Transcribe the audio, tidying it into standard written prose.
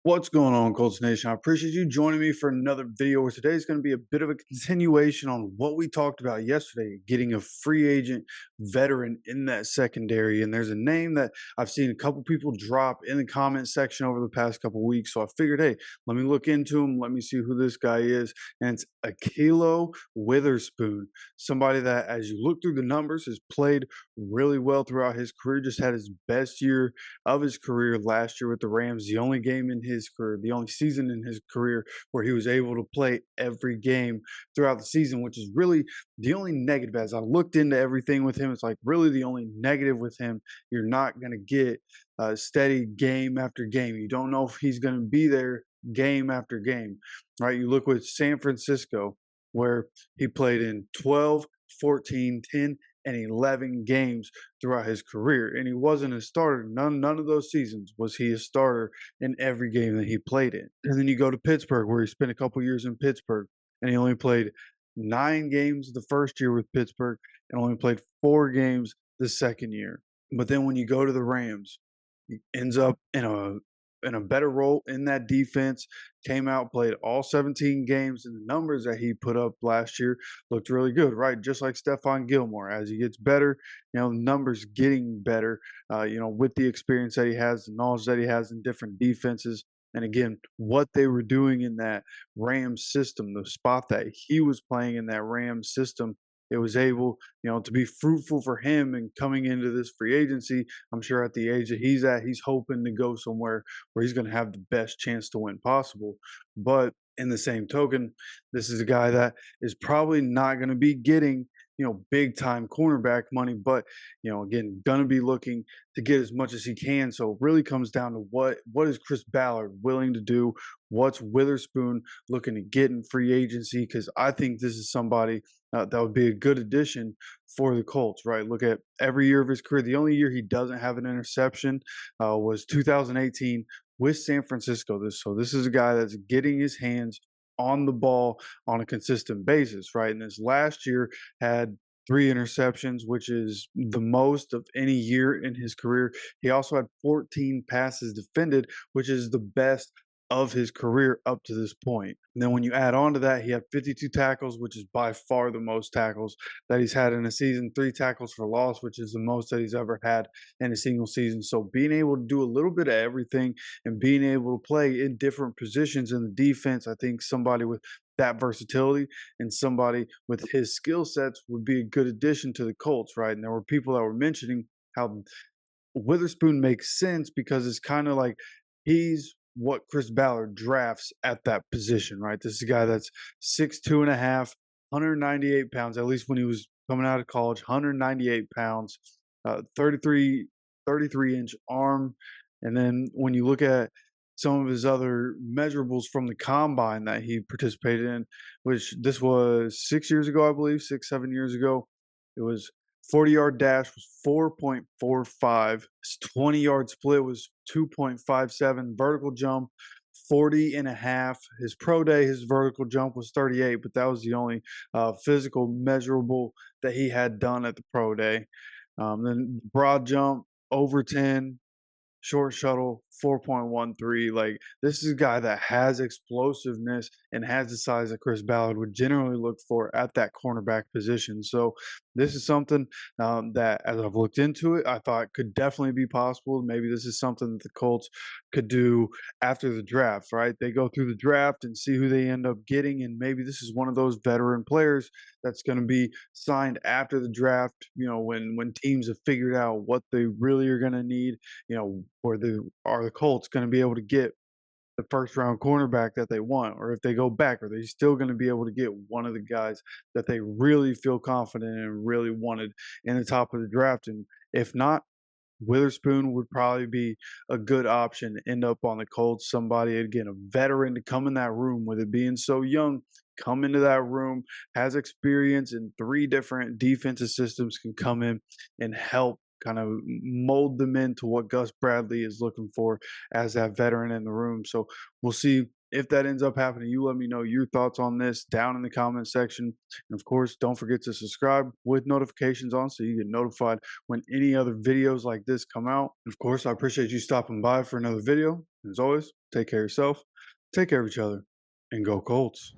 What's going on, Colts Nation? I appreciate you joining me for another video where today is going to be a bit of a continuation on what we talked about yesterday, getting a free agent veteran in that secondary. And there's a name that I've seen a couple people drop in the comment section over the past couple weeks. So I figured, hey, let me look into him. Let me see who this guy is. And it's Akilo Witherspoon, somebody that, as you look through the numbers, has played really well throughout his career, just had his best year of his career last year with the Rams, the only game in his career, the only season in his career where he was able to play every game throughout the season, which is really the only negative. As I looked into everything with him, it's like really the only negative with him. You're not going to get a steady game after game. You don't know if he's going to be there game after game, right? You look with San Francisco, where he played in 12, 14, 10, and 11 games throughout his career, and he wasn't a starter. None of those seasons was he a starter in every game that he played in. And then you go to Pittsburgh, where he spent a couple years in Pittsburgh, and he only played 9 games the first year with Pittsburgh, and only played 4 games the second year. But then when you go to the Rams, he ends up in a better role in that defense. Came out, played all 17 games, and the numbers that he put up last year looked really good, right? Just like Stephon Gilmore, as he gets better, numbers getting better. With the experience that he has, the knowledge that he has in different defenses. And again, what they were doing in that Rams system, the spot that he was playing in that Rams system, it was able, to be fruitful for him. And coming into this free agency, I'm sure at the age that he's at, he's hoping to go somewhere where he's going to have the best chance to win possible. But in the same token, this is a guy that is probably not going to be getting, big time cornerback money, but again, gonna be looking to get as much as he can. So it really comes down to what is Chris Ballard willing to do? What's Witherspoon looking to get in free agency? Because I think this is somebody that would be a good addition for the Colts, right? Look at every year of his career. The only year he doesn't have an interception was 2018 with San Francisco. This is a guy that's getting his hands on the ball on a consistent basis, right? And this last year had 3 interceptions, which is the most of any year in his career. He also had 14 passes defended, which is the best of his career up to this point. And then when you add on to that, he had 52 tackles, which is by far the most tackles that he's had in a season, 3 tackles for loss, which is the most that he's ever had in a single season. So being able to do a little bit of everything and being able to play in different positions in the defense, I think somebody with that versatility and somebody with his skill sets would be a good addition to the Colts, right? And there were people that were mentioning how Witherspoon makes sense because it's kind of like he's what Chris Ballard drafts at that position, right? This is a guy that's 6'2" and a half, 198 pounds, at least when he was coming out of college, 198 pounds, 33-inch arm. And then when you look at some of his other measurables from the combine that he participated in, which this was 6 years ago, I believe, 6, 7 years ago. It was 40-yard dash was 4.45. His 20-yard split was 2.57. Vertical jump, 40 and a half. His pro day, his vertical jump was 38, but that was the only physical measurable that he had done at the pro day. Then broad jump, over 10, short shuttle 4.13. Like, this is a guy that has explosiveness and has the size that Chris Ballard would generally look for at that cornerback position. So this is something that, as I've looked into it, I thought could definitely be possible. Maybe this is something that the Colts could do after the draft, right? They go through the draft and see who they end up getting, and maybe this is one of those veteran players that's going to be signed after the draft, when teams have figured out what they really are going to need, or are the Colts going to be able to get the first round cornerback that they want, or if they go back, are they still going to be able to get one of the guys that they really feel confident and really wanted in the top of the draft? And if not, Witherspoon would probably be a good option to end up on the Colts. Somebody, again, a veteran to come in that room with it being so young, come into that room, has experience in 3 different defensive systems, can come in and help kind of mold them into what Gus Bradley is looking for as that veteran in the room. So we'll see if that ends up happening. You let me know your thoughts on this down in the comment section. And of course, don't forget to subscribe with notifications on so you get notified when any other videos like this come out. And of course, I appreciate you stopping by for another video. As always, take care of yourself, take care of each other, and go Colts.